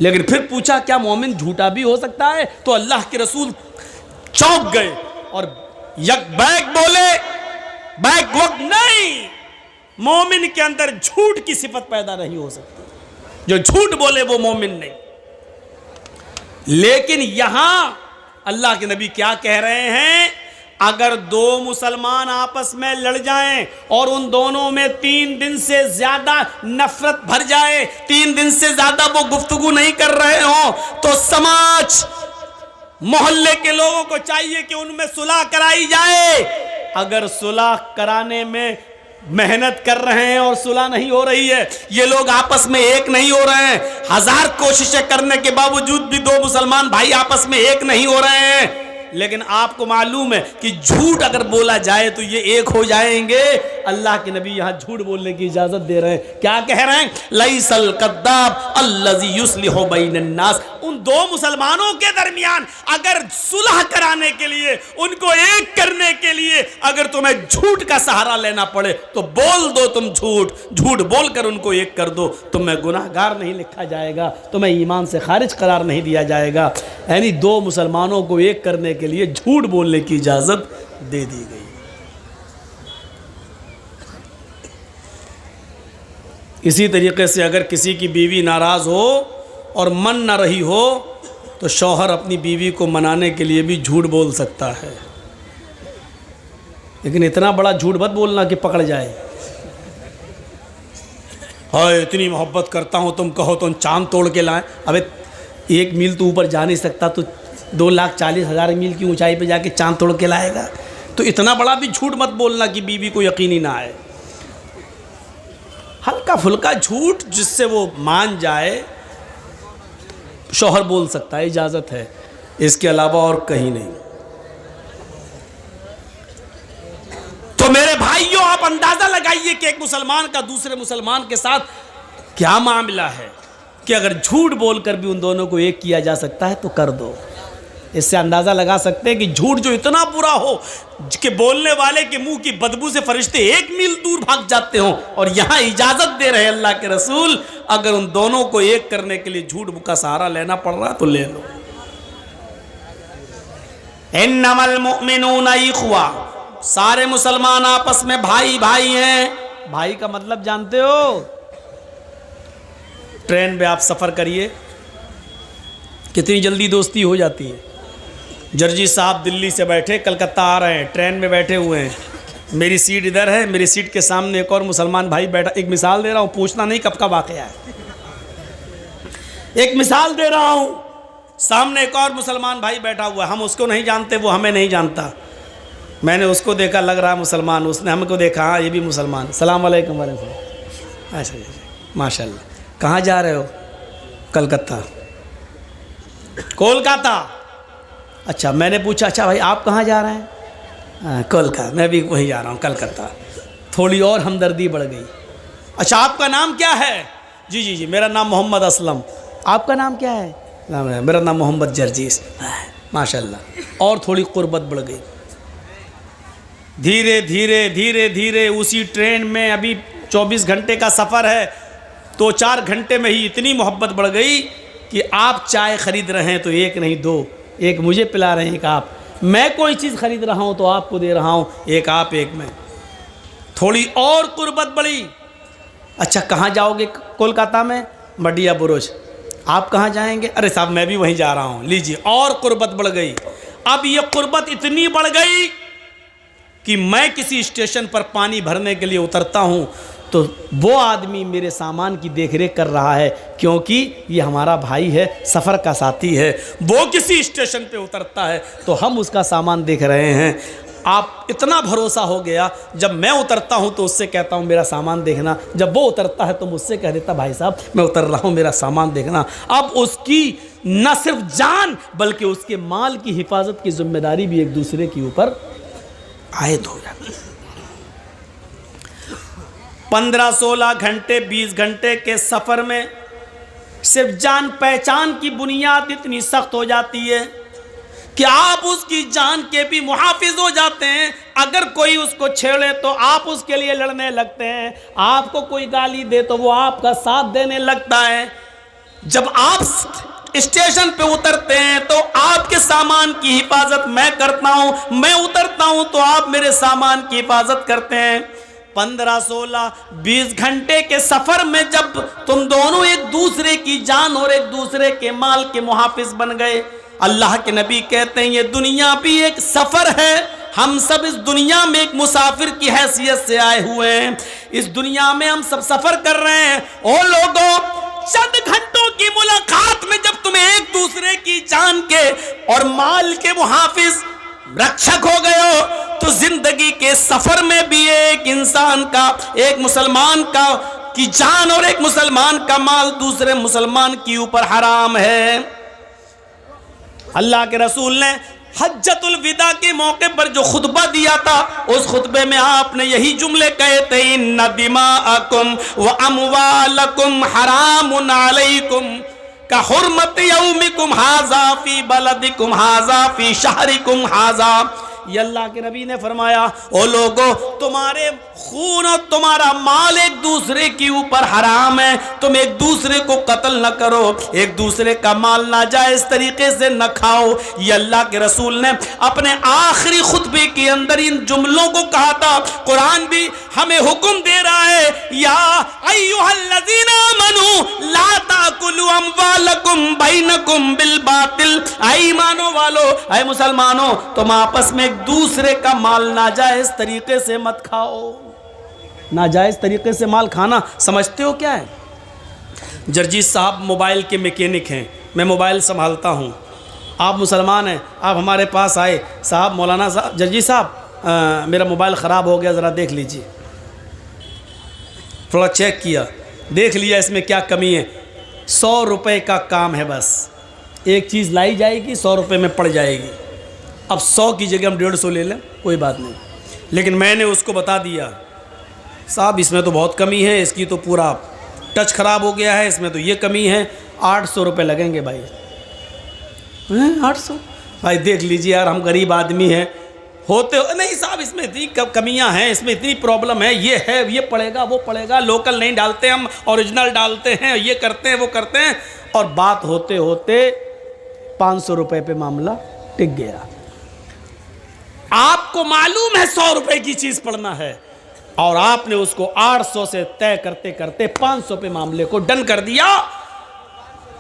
लेकिन फिर पूछा क्या मोमिन झूठा भी हो सकता है? तो अल्लाह के रसूल चौंक गए और यक बैक बोले, बैक वक्त नहीं, मोमिन के अंदर झूठ की सिफत पैदा नहीं हो सकती, जो झूठ बोले वो मोमिन नहीं। लेकिन यहां अल्लाह के नबी क्या कह रहे हैं? अगर दो मुसलमान आपस में लड़ जाएं और उन दोनों में 3 दिन से ज्यादा नफरत भर जाए, 3 दिन से ज्यादा वो गुफ्तगू नहीं कर रहे हो, तो समाज मोहल्ले के लोगों को चाहिए कि उनमें सुलह कराई जाए। अगर सुलह कराने में मेहनत कर रहे हैं और सुलह नहीं हो रही है, ये लोग आपस में एक नहीं हो रहे हैं, 1000 कोशिशें करने के बावजूद भी दो मुसलमान भाई आपस में एक नहीं हो रहे हैं, लेकिन आपको मालूम है कि झूठ अगर बोला जाए तो ये एक हो जाएंगे। अल्लाह के नबी यहां झूठ बोलने की इजाजत दे रहे हैं। क्या कह रहे हैं? लैसल कद्दाब अल्लज़ी युस्लिहु बैनन्नास। उन दो मुसलमानों के दरमियान अगर सुलह कराने के लिए, उनको एक करने के लिए अगर तुम्हें झूठ का सहारा लेना पड़े तो बोल दो तुम झूठ, झूठ बोलकर उनको एक कर दो, तुम्हें गुनाहगार नहीं लिखा जाएगा, तुम्हें ईमान से खारिज करार नहीं दिया जाएगा। यानी दो मुसलमानों को एक करने के लिए झूठ बोलने की इजाजत दे दी गई। इसी तरीके से अगर किसी की बीवी नाराज हो और मन न रही हो तो शौहर अपनी बीवी को मनाने के लिए भी झूठ बोल सकता है, लेकिन इतना बड़ा झूठ मत बोलना कि पकड़ जाए। हाय इतनी मोहब्बत करता हूं, तुम कहो तो चांद तोड़ के लाएं। अबे 1 मील तो ऊपर जा नहीं सकता, तो 2,40,000 मील की ऊंचाई पे जाके चांद तोड़ के लाएगा? तो इतना बड़ा भी झूठ मत बोलना कि बीवी को यकीन ही ना आए। हल्का फुल्का झूठ जिससे वो मान जाए शौहर बोल सकता है, इजाजत है, इसके अलावा और कहीं नहीं। तो मेरे भाइयों, आप अंदाजा लगाइए कि एक मुसलमान का दूसरे मुसलमान के साथ क्या मामला है कि अगर झूठ बोलकर भी उन दोनों को एक किया जा सकता है तो कर दो। इससे अंदाज़ा लगा सकते हैं कि झूठ जो इतना बुरा हो कि बोलने वाले के मुंह की बदबू से फरिश्ते 1 मील दूर भाग जाते हों, और यहाँ इजाज़त दे रहे अल्लाह के रसूल, अगर उन दोनों को एक करने के लिए झूठ का सहारा लेना पड़ रहा तो ले लो। इन्नमल मुमिनूना इख्वा, सारे मुसलमान आपस में भाई भाई हैं। भाई का मतलब जानते हो? ट्रेन में आप सफ़र करिए, कितनी जल्दी दोस्ती हो जाती है। जर्जी साहब दिल्ली से बैठे कलकत्ता आ रहे हैं, ट्रेन में बैठे हुए हैं, मेरी सीट इधर है, मेरी सीट के सामने एक और मुसलमान भाई बैठा। एक मिसाल दे रहा हूँ, पूछना नहीं कब का वाक़या है, एक मिसाल दे रहा हूँ। सामने एक और मुसलमान भाई बैठा हुआ है, हम उसको नहीं जानते, वो हमें नहीं जानता। मैंने उसको देखा, लग रहा मुसलमान, उसने हमको देखा, हाँ ये भी मुसलमान। सलाम वालेकुम वालेकुम। अच्छा जी, माशाल्लाह। कहाँ जा रहे हो? कलकत्ता। कोलकाता। अच्छा, मैंने पूछा अच्छा भाई आप कहाँ जा रहे हैं? कोलकाता। मैं भी वहीं जा रहा हूँ, कलकत्ता। थोड़ी और हमदर्दी बढ़ गई। अच्छा आपका नाम क्या है? जी जी जी, मेरा नाम मोहम्मद असलम। आपका नाम क्या है? मेरा नाम मोहम्मद जर्जीस। माशाल्लाह। और थोड़ी कुर्बत बढ़ गई। धीरे धीरे धीरे धीरे उसी ट्रेन में, अभी 24 घंटे का सफ़र है, 2-4 घंटे में ही इतनी मोहब्बत बढ़ गई कि आप चाय ख़रीद रहे हैं तो एक नहीं 2, एक मुझे पिला रहे हैं, एक आप। मैं कोई चीज़ ख़रीद रहा हूँ तो आपको दे रहा हूँ, एक आप एक मैं। थोड़ी और कुर्बत बढ़ी। अच्छा कहाँ जाओगे? कोलकाता में मडिया बुरुज। आप कहाँ जाएंगे? अरे साहब मैं भी वहीं जा रहा हूँ। लीजिए, और कुर्बत बढ़ गई। अब ये कुर्बत इतनी बढ़ गई कि मैं किसी स्टेशन पर पानी भरने के लिए उतरता हूँ तो वो आदमी मेरे सामान की देखरेख कर रहा है, क्योंकि ये हमारा भाई है, सफ़र का साथी है। वो किसी स्टेशन पे उतरता है तो हम उसका सामान देख रहे हैं। आप इतना भरोसा हो गया, जब मैं उतरता हूँ तो उससे कहता हूँ मेरा सामान देखना, जब वो उतरता है तो मुझसे कह देता भाई साहब मैं उतर रहा हूँ, मेरा सामान देखना। अब उसकी न सिर्फ जान बल्कि उसके माल की हिफाजत की जिम्मेदारी भी एक दूसरे के ऊपर आयद हो जाती है। 15-16 घंटे 20 घंटे के सफ़र में सिर्फ जान पहचान की बुनियाद इतनी सख्त हो जाती है कि आप उसकी जान के भी मुहाफिज हो जाते हैं। अगर कोई उसको छेड़े तो आप उसके लिए लड़ने लगते हैं, आपको कोई गाली दे तो वो आपका साथ देने लगता है। जब आप स्टेशन पे उतरते हैं तो आपके सामान की हिफाजत मैं करता हूं, मैं उतरता हूं तो आप मेरे सामान की हिफाजत करते हैं। 15, 16, 20 घंटे के सफर में जब तुम दोनों एक दूसरे की जान और एक दूसरे के माल के मुहाफिज बन गए, अल्लाह के नबी कहते हैं ये दुनिया भी एक सफर है, हम सब इस दुनिया में एक मुसाफिर की हैसियत से आए हुए हैं, इस दुनिया में हम सब सफर कर रहे हैं। ओ लोगों, चंद घंटों की मुलाकात में जब तुम एक दूसरे की जान के और माल के मुहाफिज रक्षक हो गए हो, तो जिंदगी के सफर में भी एक इंसान का, एक मुसलमान का की जान और एक मुसलमान का माल दूसरे मुसलमान के ऊपर हराम है। अल्लाह के रसूल ने हज्जतुल विदा के मौके पर जो खुतबा दिया था, उस खुतबे में आपने यही जुमले कहे थे, इन्ना दिमाअकुम व अमवालकुम हरामुन अलैकुम का हुर्मत यौमिकुम हाजा फी बलदिकुम हाजा फी शहरिकुम हाजा। ये अल्लाह के नबी ने फरमाया, ओ लोगों, तुम्हारे खून और तुम्हारा माल एक दूसरे के ऊपर हराम है, तुम एक दूसरे को कत्ल न करो, एक दूसरे का माल नाजायज तरीके से न खाओ। ये अल्लाह के रसूल ने अपने आखिरी खुतबे के अंदर इन जुमलों को कहा था। कुरान भी हमें हुक्म दे रहा है, या अय्युहल्लज़ीना आमनू ला ताकुलू अमवालकुम बैनकुम बिल बातिल। ऐ ईमानो वालो, ऐ मुसलमानों, तुम आपस में एक दूसरे का माल नाजायज तरीके से मत खाओ। नाजायज तरीके से माल खाना समझते हो क्या है? जर्जीत साहब मोबाइल के मैकेनिक हैं, मैं मोबाइल संभालता हूं, आप मुसलमान हैं, आप हमारे पास आए, साहब मौलाना साहब, जर्जीत साहब मेरा मोबाइल ख़राब हो गया, ज़रा देख लीजिए। थोड़ा चेक किया, देख लिया इसमें क्या कमी है। 100 रुपये का काम है, बस एक चीज़ लाई जाएगी, 100 रुपये में पड़ जाएगी। अब 100 की जगह हम 150 ले लें, कोई बात नहीं, लेकिन मैंने उसको बता दिया, साहब इसमें तो बहुत कमी है, इसकी तो पूरा टच ख़राब हो गया है, इसमें तो ये कमी है, 800 रुपये लगेंगे भाई। 800 भाई, देख लीजिए यार, हम गरीब आदमी हैं, होते हो नहीं साहब, इसमें इतनी कमियां हैं, इसमें इतनी प्रॉब्लम है, ये पड़ेगा, वो पड़ेगा, लोकल नहीं डालते हम, ओरिजिनल डालते हैं, ये करते हैं, वो करते हैं, और बात होते होते 500 रुपये पे मामला टिक गया। आपको मालूम है 100 रुपये की चीज़ पड़ना है, और आपने उसको 800 से तय करते करते 500 पे मामले को डन कर दिया।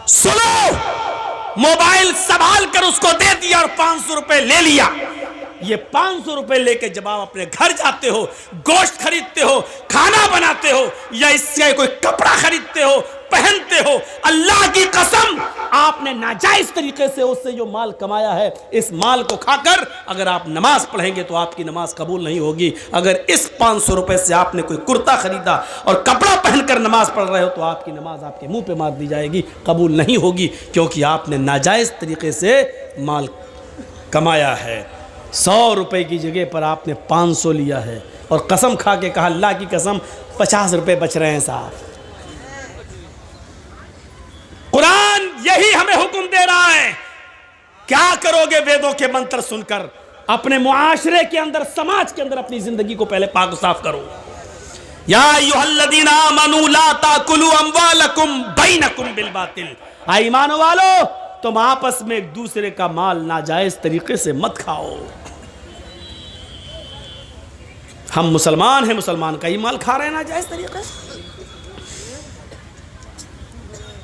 सुनो, मोबाइल संभाल कर उसको दे दिया और 500 रुपए ले लिया। ये 500 रुपए लेके जब आप अपने घर जाते हो, गोश्त खरीदते हो, खाना बनाते हो, या इससे कोई कपड़ा खरीदते हो, पहनते हो, अल्लाह की कसम, आपने नाजायज तरीके से उससे जो माल कमाया है, इस माल को खाकर अगर आप नमाज पढ़ेंगे तो आपकी नमाज कबूल नहीं होगी। अगर इस 500 रुपए से आपने कोई कुर्ता खरीदा और कपड़ा पहनकर नमाज पढ़ रहे हो तो आपकी नमाज आपके मुंह पे मार दी जाएगी, कबूल नहीं होगी, क्योंकि आपने नाजायज तरीके से माल कमाया है। 100 रुपए की जगह पर आपने 500 लिया है, और कसम खा के कहा, अल्लाह की कसम 50 रुपए बच रहे हैं साहब। कुरान यही हमें हुक्म दे रहा है। क्या करोगे वेदों के मंत्र सुनकर? अपने मुआशरे के अंदर, समाज के अंदर अपनी जिंदगी को पहले पाक साफ करो। या अय्युहल्लज़ीना आमनू ला ताकुलू अमवालकुम बैनकुम बिल बातिल। आई ईमान वालो, तुम आपस में एक दूसरे का माल नाजायज तरीके से मत खाओ। हम मुसलमान हैं, मुसलमान का ही माल खा रहे हैं नाजायज तरीके से,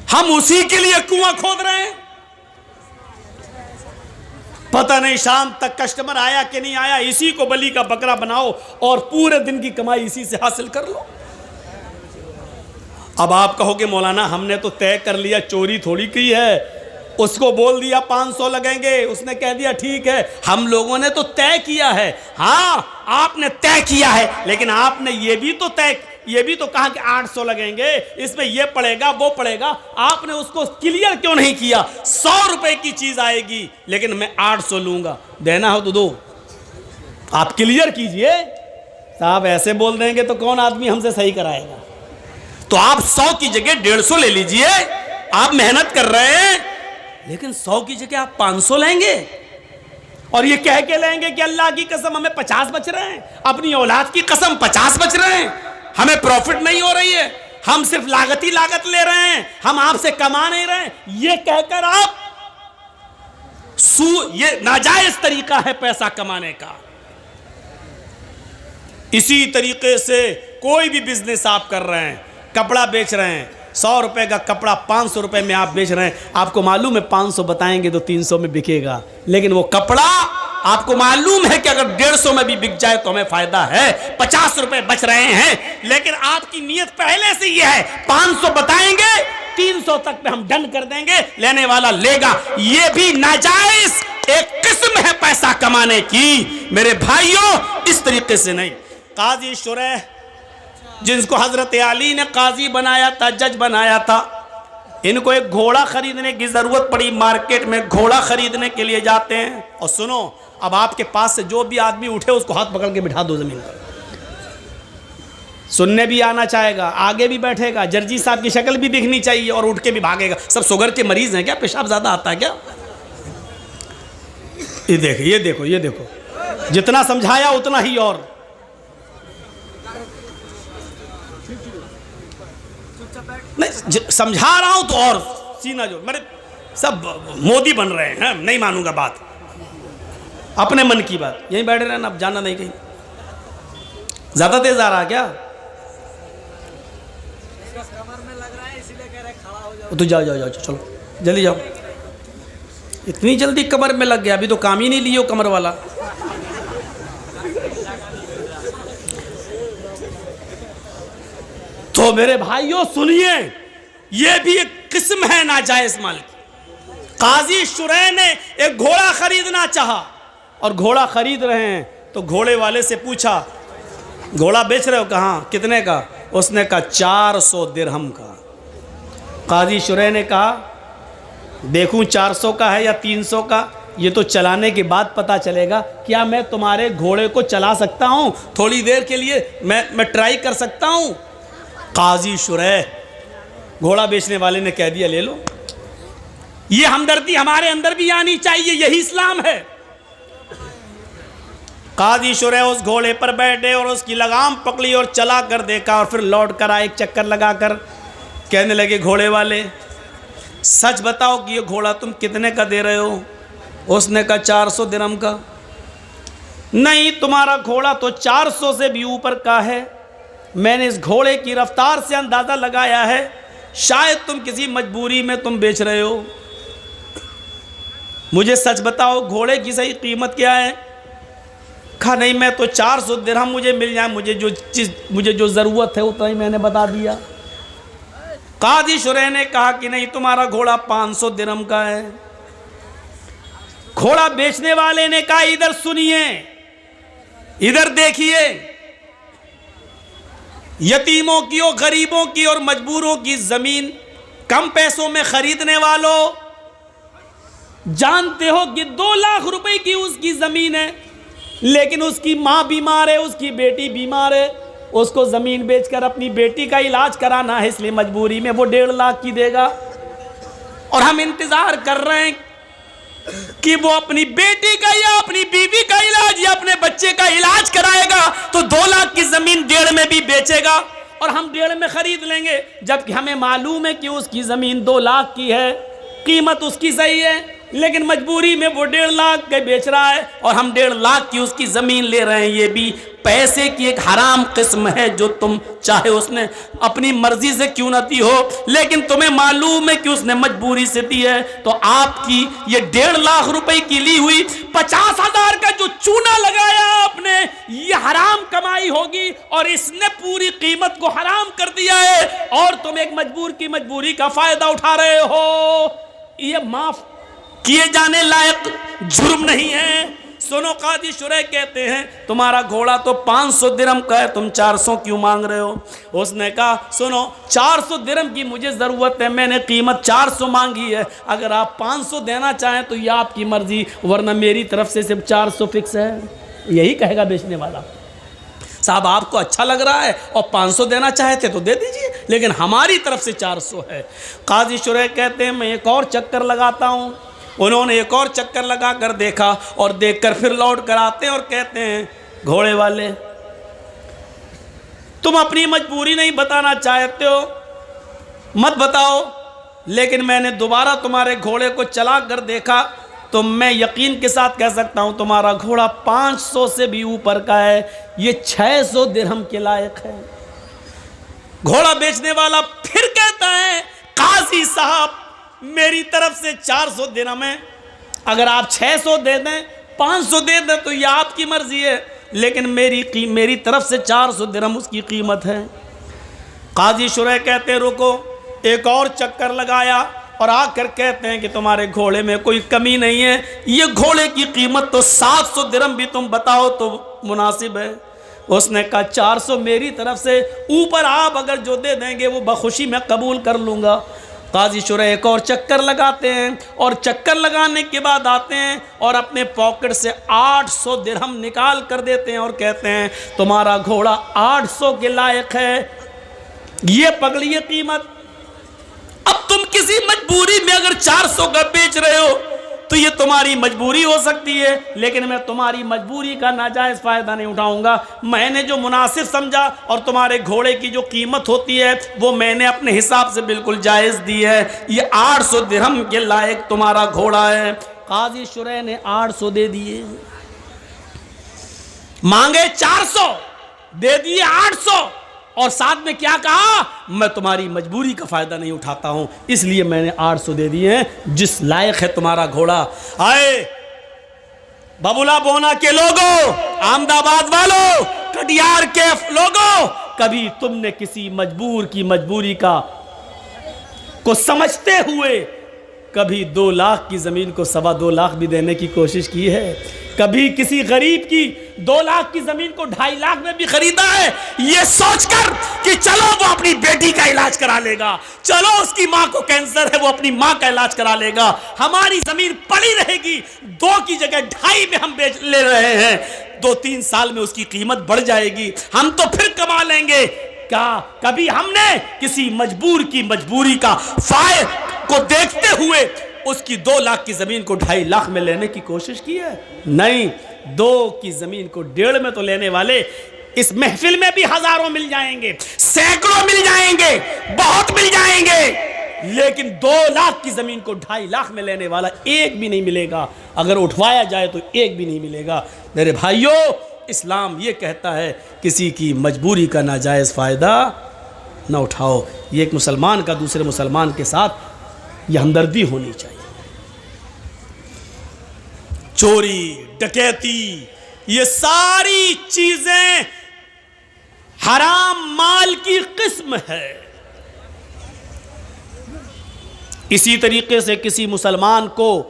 हम उसी के लिए कुआं खोद रहे हैं। पता नहीं शाम तक कस्टमर आया कि नहीं आया, इसी को बलि का बकरा बनाओ और पूरे दिन की कमाई इसी से हासिल कर लो। अब आप कहोगे मौलाना हमने तो तय कर लिया, चोरी थोड़ी की है, उसको बोल दिया 500 लगेंगे, उसने कह दिया ठीक है। हम लोगों ने तो तय किया है। हाँ, आपने तय किया है, लेकिन आपने ये भी तो कहा कि 800 लगेंगे, इसमें ये पड़ेगा, वो पड़ेगा। आपने उसको क्लियर क्यों नहीं किया? 100 रुपए की चीज आएगी, लेकिन मैं 800 लूंगा, देना हो तो दो। आप क्लियर कीजिए साहब, ऐसे बोल देंगे तो कौन आदमी हमसे सही कराएगा? तो आप 100 की जगह 150 ले लीजिए। आप मेहनत कर रहे हैं, लेकिन 100 की जगह आप 500 लेंगे, और ये कह के लेंगे कि अल्लाह की कसम हमें 50 बच रहे हैं, अपनी औलाद की कसम 50 बच रहे हैं, हमें प्रॉफिट नहीं हो रही है। हम सिर्फ लागत ही लागत ले रहे हैं, हम आपसे कमा नहीं रहे हैं, ये कहकर आप ये नाजायज तरीका है पैसा कमाने का। इसी तरीके से कोई भी बिजनेस आप कर रहे हैं, कपड़ा बेच रहे हैं, 100 रुपए का कपड़ा 500 रुपए में आप बेच रहे हैं, आपको मालूम है 500 बताएंगे तो 300 में बिकेगा, लेकिन वो कपड़ा आपको मालूम है कि अगर 150 में भी बिक जाए तो हमें फायदा है, 50 रुपए बच रहे हैं, लेकिन आपकी नीयत पहले से ये है 500 बताएंगे 300 तक पे हम डन कर देंगे, लेने वाला लेगा। ये भी नाजायज एक किस्म है पैसा कमाने की मेरे भाइयों, इस तरीके से नहीं। काजी शुरैह जिनको हजरत अली ने काजी बनाया था, जज बनाया था, इनको एक घोड़ा खरीदने की जरूरत पड़ी, मार्केट में घोड़ा खरीदने के लिए जाते हैं। और सुनो, अब आपके पास से जो भी आदमी उठे उसको हाथ पकड़ के बिठा दो जमीन पर, सुनने भी आना चाहेगा, आगे भी बैठेगा, जर्जी साहब की शक्ल भी दिखनी चाहिए और उठ के भी भागेगा। सब शुगर के मरीज हैं क्या? पेशाब ज्यादा आता है क्या? ये देखो ये देखो ये देखो, जितना समझाया उतना ही और। नहीं समझा रहा हूं तो और सीना जो मेरे सब मोदी बन रहे हैं, नहीं मानूंगा बात, अपने मन की बात, यहीं बैठे रहना, अब जाना नहीं कहीं। ज्यादा तेज आ रहा क्या? तो जाओ जाओ जाओ, चलो जल्दी जाओ। इतनी जल्दी कमर में लग गया, अभी तो काम ही नहीं लियो कमर वाला। तो मेरे भाइयों सुनिए, यह भी एक किस्म है नाजायज माल की। काजी शुरैह ने एक घोड़ा खरीदना चाहा और घोड़ा खरीद रहे हैं, तो घोड़े वाले से पूछा, घोड़ा बेच रहे हो? कहाँ, कितने का? उसने कहा 400 दिरहम का। काजी शुरैह ने कहा, देखूं 400 का है या 300 का, ये तो चलाने के बाद पता चलेगा। क्या मैं तुम्हारे घोड़े को चला सकता हूं? थोड़ी देर के लिए मैं ट्राई कर सकता हूं? काजी शुरैह, घोड़ा बेचने वाले ने कह दिया ले लो। ये हमदर्दी हमारे अंदर भी आनी चाहिए, यही इस्लाम है। काजी शुरैह उस घोड़े पर बैठे और उसकी लगाम पकड़ी और चला कर देखा, और फिर लौट कर आए, एक चक्कर लगाकर कहने लगे घोड़े वाले, सच बताओ कि ये घोड़ा तुम कितने का दे रहे हो? उसने कहा 400 दिरहम का। नहीं, तुम्हारा घोड़ा तो 400 से भी ऊपर का है। मैंने इस घोड़े की रफ्तार से अंदाज़ा लगाया है, शायद तुम किसी मजबूरी में तुम बेच रहे हो। मुझे सच बताओ घोड़े की सही कीमत क्या है? कहा नहीं, मैं तो 400 दिरहम मुझे मिल जाए, मुझे जो ज़रूरत है उतना ही मैंने बता दिया। काजी शुरैह ने कहा कि नहीं, तुम्हारा घोड़ा 500 दिरहम का है। घोड़ा बेचने वाले ने कहा इधर सुनिए, इधर देखिए, यतीमों की और गरीबों की और मजबूरों की जमीन कम पैसों में खरीदने वालों, जानते हो कि 2 लाख रुपए की उसकी जमीन है, लेकिन उसकी मां बीमार है, उसकी बेटी बीमार है, उसको जमीन बेचकर अपनी बेटी का इलाज कराना है, इसलिए मजबूरी में वो 1.5 लाख की देगा। और हम इंतजार कर रहे हैं कि वो अपनी बेटी का या अपनी बीवी का इलाज या अपने बच्चे का इलाज कराएगा, तो 2 लाख की जमीन 1.5 में भी बेचेगा और हम 1.5 में खरीद लेंगे, जबकि हमें मालूम है कि उसकी जमीन 2 लाख की है, कीमत उसकी सही है, लेकिन मजबूरी में वो 1.5 लाख के बेच रहा है और हम 1.5 लाख की उसकी जमीन ले रहे हैं। ये भी पैसे की एक हराम किस्म है, जो तुम चाहे उसने अपनी मर्जी से क्यों न दी हो, लेकिन तुम्हें मालूम है कि उसने मजबूरी से दी है, तो आपकी ये 1.5 लाख रुपए की ली हुई 50,000 का जो चूना लगाया आपने, ये हराम कमाई होगी और इसने पूरी कीमत को हराम कर दिया है, और तुम एक मजबूर की मजबूरी का फायदा उठा रहे हो। ये माफ किए जाने लायक जुर्म नहीं है। सुनो, काजी शुरैह कहते हैं तुम्हारा घोड़ा तो 500 दिरहम का है, तुम 400 क्यों मांग रहे हो? उसने कहा सुनो, 400 दिरहम की मुझे ज़रूरत है, मैंने कीमत 400 मांगी है, अगर आप 500 देना चाहें तो ये आपकी मर्जी, वरना मेरी तरफ से सिर्फ 400 फिक्स है। यही कहेगा बेचने वाला। साहब आपको अच्छा लग रहा है और 500 देना चाहते तो दे दीजिए, लेकिन हमारी तरफ से 400 है। काजी शुरैह कहते हैं मैं एक और चक्कर लगाता हूँ। उन्होंने एक और चक्कर लगा कर देखा और देखकर फिर लौट कर आते हैं और कहते हैं घोड़े वाले, तुम अपनी मजबूरी नहीं बताना चाहते हो, मत बताओ, लेकिन मैंने दोबारा तुम्हारे घोड़े को चला कर देखा तो मैं यकीन के साथ कह सकता हूं तुम्हारा घोड़ा 500 से भी ऊपर का है, ये 600 दिरहम के लायक है। घोड़ा बेचने वाला फिर कहता है, काजी साहब मेरी तरफ से 400 दिरहम है, अगर आप 600 दे दें 500 दे दें तो ये आपकी मर्जी है, लेकिन मेरी तरफ से 400 दिरहम उसकी कीमत है। काजी शुरैह कहते रुको, एक और चक्कर लगाया और आकर कहते हैं कि तुम्हारे घोड़े में कोई कमी नहीं है, ये घोड़े की कीमत तो 700 दिरहम भी तुम बताओ तो मुनासिब है। उसने कहा 400 मेरी तरफ से, ऊपर आप अगर जो दे देंगे वो बखुशी मैं कबूल कर लूँगा। काजी शुरैह एक और चक्कर लगाते हैं और चक्कर लगाने के बाद आते हैं और अपने पॉकेट से 800 दिरहम निकाल कर देते हैं और कहते हैं तुम्हारा घोड़ा 800 के लायक है, ये पकड़िए कीमत। अब तुम किसी मजबूरी में अगर 400 का बेच रहे हो तो ये तुम्हारी मजबूरी हो सकती है, लेकिन मैं तुम्हारी मजबूरी का नाजायज़ फ़ायदा नहीं उठाऊंगा। मैंने जो मुनासिब समझा और तुम्हारे घोड़े की जो कीमत होती है वो मैंने अपने हिसाब से बिल्कुल जायज़ दी है। ये 800 दिरहम के लायक तुम्हारा घोड़ा है। काजी शुरैह ने 800 दे दिए, मांगे 400 दे दिए 800, और साथ में क्या कहा, मैं तुम्हारी मजबूरी का फ़ायदा नहीं उठाता हूं, इसलिए मैंने 800 दे दिए हैं, जिस लायक है तुम्हारा घोड़ा। आए बबुला बोना के लोगों, अहमदाबाद वालों, कटियार के लोगों, कभी तुमने किसी मजबूर की मजबूरी को समझते हुए कभी 2 लाख की ज़मीन को 2.25 लाख भी देने की कोशिश की है? कभी किसी गरीब की 2 लाख की ज़मीन को 2.5 लाख में भी खरीदा है, ये सोचकर कि चलो वो अपनी बेटी का इलाज करा लेगा, चलो उसकी माँ को कैंसर है वो अपनी माँ का इलाज करा लेगा, हमारी ज़मीन पड़ी रहेगी, 2 की जगह 2.5 में हम बेच ले रहे हैं, 2-3 साल में उसकी कीमत बढ़ जाएगी, हम तो फिर कमा लेंगे। क्या कभी हमने किसी मजबूर की मजबूरी का फायदा को देखते हुए उसकी 2 लाख की जमीन को 2.5 लाख में लेने की कोशिश की है? नहीं, 2 की जमीन को 1.5 में तो लेने वाले इस महफिल में भी हजारों मिल जाएंगे, सैकड़ों मिल जाएंगे, बहुत मिल जाएंगे, लेकिन 2 लाख की जमीन को 2.5 लाख में लेने वाला एक भी नहीं मिलेगा। अगर उठवाया जाए तो एक भी नहीं मिलेगा। मेरे भाइयों, इस्लाम ये कहता है किसी की मजबूरी का नाजायज़ फ़ायदा न उठाओ। ये एक मुसलमान का दूसरे मुसलमान के साथ ये हमदर्दी होनी चाहिए। चोरी, डकैती, ये सारी चीजें हराम माल की किस्म है। इसी तरीके से किसी मुसलमान को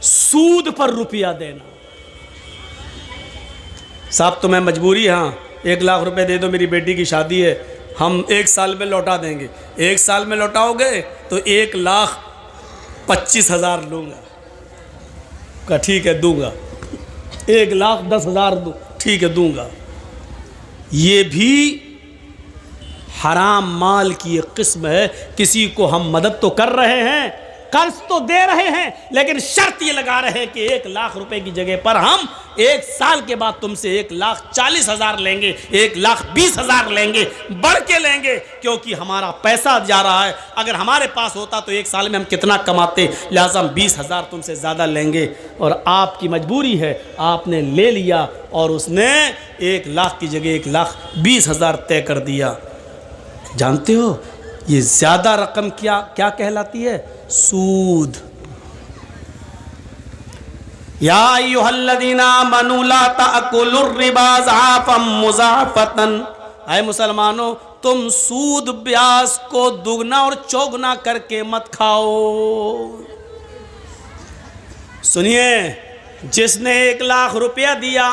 सूद पर रुपया देना, साहब तुम्हें मजबूरी, हाँ 1 लाख रुपए दे दो, मेरी बेटी की शादी है, हम 1 साल में लौटा देंगे। 1 साल में लौटाओगे तो 1,25,000 लूँगा। का ठीक है दूंगा। 1,10,000 दूँ, ठीक है दूंगा। ये भी हराम माल की एक किस्म है। किसी को हम मदद तो कर रहे हैं, कर्ज तो दे रहे हैं, लेकिन शर्त ये लगा रहे हैं कि 1 लाख रुपए की जगह पर हम 1 साल के बाद तुमसे 1,40,000 लेंगे, 1,20,000 लेंगे, बढ़ के लेंगे, क्योंकि हमारा पैसा जा रहा है। अगर हमारे पास होता तो 1 साल में हम कितना कमाते, लिहाजा हम 20,000 तुमसे ज़्यादा लेंगे। और आपकी मजबूरी है, आपने ले लिया और उसने 1 लाख की जगह 1,20,000 तय कर दिया। जानते हो ये ज़्यादा रकम क्या कहलाती है? सूद। या अय्युहल्लज़ीना आमनू ला ताकुलुर रिबा ज़आफ़न मुज़ाफ़तन। ऐ मुसलमानों, तुम सूद ब्याज को दुगना और चौगुना करके मत खाओ। सुनिए, जिसने 1 लाख रुपया दिया,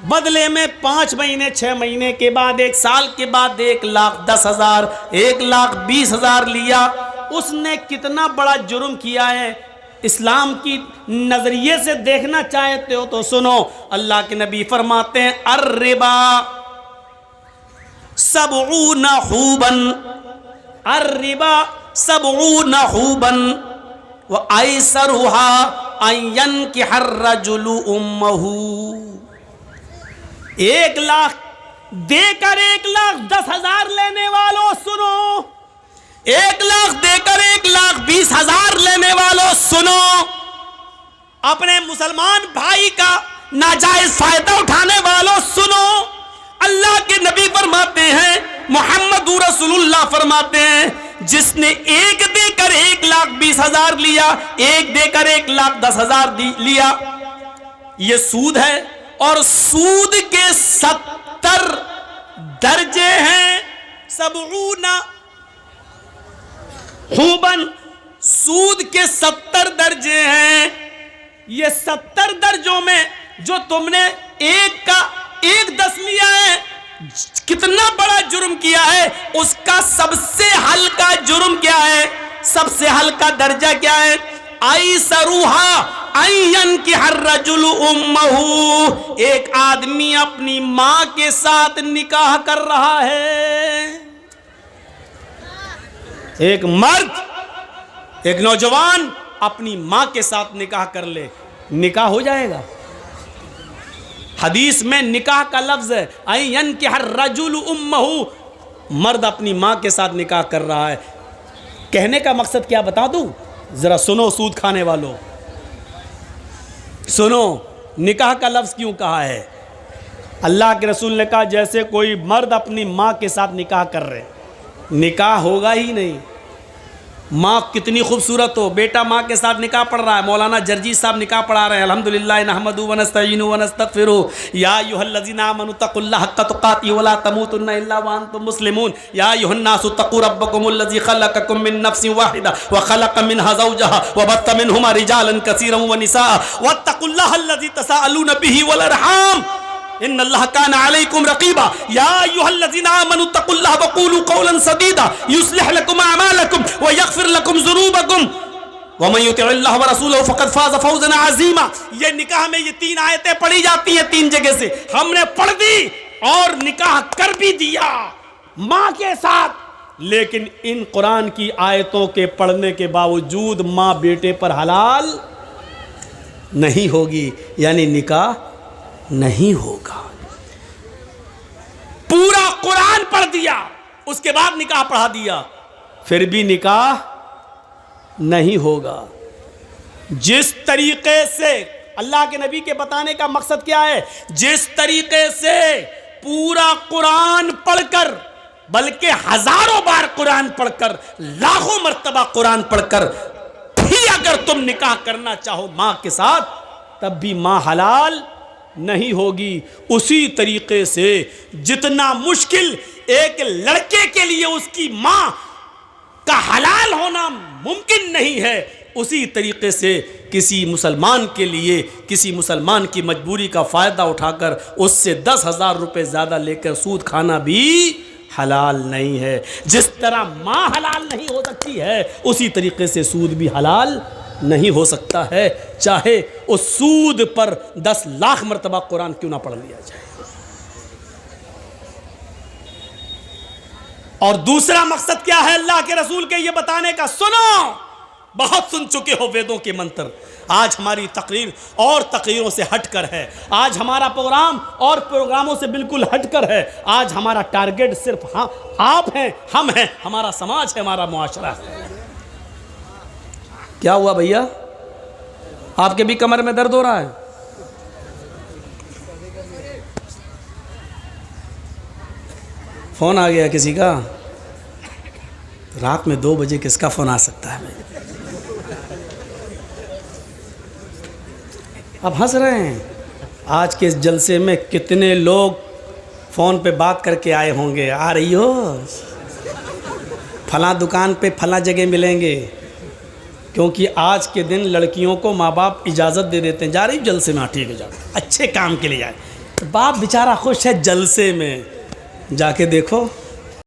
बदले में 5 महीने 6 महीने के बाद 1 साल के बाद 1,10,000 1,20,000 लिया, उसने कितना बड़ा जुर्म किया है। इस्लाम की नजरिए से देखना चाहते हो तो सुनो, अल्लाह के नबी फरमाते हैं अर्रिबा सबऊना हुबन, अर्रिबा सबऊना हुबन व ऐसरुहा अयन के हर रजुलु उम्महू। 1 लाख देकर 1,10,000 लेने वालों सुनो, 1,00,000 देकर 1,20,000 लेने वालों सुनो, अपने मुसलमान भाई का नाजायज फायदा उठाने वालों सुनो। अल्लाह के नबी फरमाते हैं, मोहम्मद रसूलुल्लाह फरमाते हैं, जिसने एक देकर 1,20,000 लिया, एक देकर 1,10,000 लिया, यह सूद है। और सूद के 70 दर्जे हैं, सबऊना हुबन, सूद के 70 दर्जे हैं। ये 70 दर्जों में जो तुमने एक का 1/10 लिया है, कितना बड़ा जुर्म किया है, उसका सबसे हल्का जुर्म क्या है, सबसे हल्का दर्जा क्या है? आई सरूहा अयन की हर रजुल उम्महू, एक आदमी अपनी मां के साथ निकाह कर रहा है। एक मर्द, एक नौजवान अपनी मां के साथ निकाह कर ले, निकाह हो जाएगा। हदीस में निकाह का लफ्ज है अयन के हर रजुल उम्महू, मर्द अपनी मां के साथ निकाह कर रहा है। कहने का मकसद क्या बता दूं, जरा सुनो सूद खाने वालों, सुनो निकाह का लफ्ज क्यों कहा है। अल्लाह के रसूल ने कहा जैसे कोई मर्द अपनी मां के साथ निकाह कर रहे, निकाह होगा ही नहीं। माँ कितनी खूबसूरत हो, बेटा माँ के साथ निकाह पढ़ रहा है। मौलाना जर्जी साहब निकाह पढ़ा रहे हैं। अल्हम्दुलिल्लाह नहमदु व नस्तईनु व नस्तगफिरु या अय्युहल्लज़ीना आमनु तक़ुल्लाह हक़्क़ तुक़ातिही व ला तमूतुन्ना इल्ला व अंतुम मुस्लिमून या अय्युहन्नासु तक़ू रब्बकुमुल्लज़ी ख़लक़कुम मिन नफ़्सिन वाहिदा व ख़लक़ मिनहा ज़ौजहा व बत्थ मिनहुमा रिजालन कसीरन व निसाअ वत्तक़ुल्लाहल्लज़ी तसाअलून बिही वल अरहाम इन्नल्लाह काना अलैकुम रक़ीबा या अय्युहल्लज़ीना आमनु तक़ुल्लाह व क़ूलू क़ौलन सदीदा युस्लिह लकुम अअमालकुम व यग़फ़िर लकुम ज़ुनूबकुम व मन युतिइल्लाह व रसूलहु फ़क़द फ़ाज़ फ़ौज़न अज़ीमा। ये निकाह में ये 3 आयतें पढ़ी जाती हैं 3 जगह से, हमने पढ़ दी और निकाह कर भी दिया माँ के साथ। लेकिन इन कुरान की आयतों के पढ़ने के बावजूद माँ बेटे पर हलाल नहीं होगी, यानी निकाह नहीं होगा। पूरा कुरान पढ़ दिया, उसके बाद निकाह पढ़ा दिया, फिर भी निकाह नहीं होगा। जिस तरीके से अल्लाह के नबी के बताने का मकसद क्या है, जिस तरीके से पूरा कुरान पढ़कर, बल्कि हजारों बार कुरान पढ़कर, लाखों मर्तबा कुरान पढ़कर भी अगर तुम निकाह करना चाहो मां के साथ, तब भी मां हलाल नहीं होगी। उसी तरीके से जितना मुश्किल एक लड़के के लिए उसकी मां का हलाल होना मुमकिन नहीं है, उसी तरीके से किसी मुसलमान के लिए, किसी मुसलमान की मजबूरी का फ़ायदा उठाकर उससे 10,000 रुपये ज़्यादा लेकर सूद खाना भी हलाल नहीं है। जिस तरह मां हलाल नहीं हो सकती है, उसी तरीके से सूद भी हलाल नहीं हो सकता है, चाहे उस सूद पर 10 लाख मरतबा कुरान क्यों ना पढ़ लिया जाए। और दूसरा मकसद क्या है अल्लाह के रसूल के ये बताने का, सुनो, बहुत सुन चुके हो वेदों के मंत्र। आज हमारी तकरीर और तकरीरों से हटकर है, आज हमारा प्रोग्राम और प्रोग्रामों से बिल्कुल हटकर है। आज हमारा टारगेट सिर्फ आप हैं, हम हैं, हमारा समाज है, हमारा मुआशरा है। क्या हुआ भैया, आपके भी कमर में दर्द हो रहा है? फोन आ गया किसी का? रात में 2 बजे किसका फोन आ सकता है? अब हंस रहे हैं। आज के इस जलसे में कितने लोग फ़ोन पे बात करके आए होंगे, आ रही हो, फलां दुकान पे फलां जगह मिलेंगे। क्योंकि आज के दिन लड़कियों को माँ बाप इजाज़त दे देते हैं, जा रही जलसे में, ठीक है जा, अच्छे काम के लिए जाए। बाप बेचारा खुश है जलसे में, जाके देखो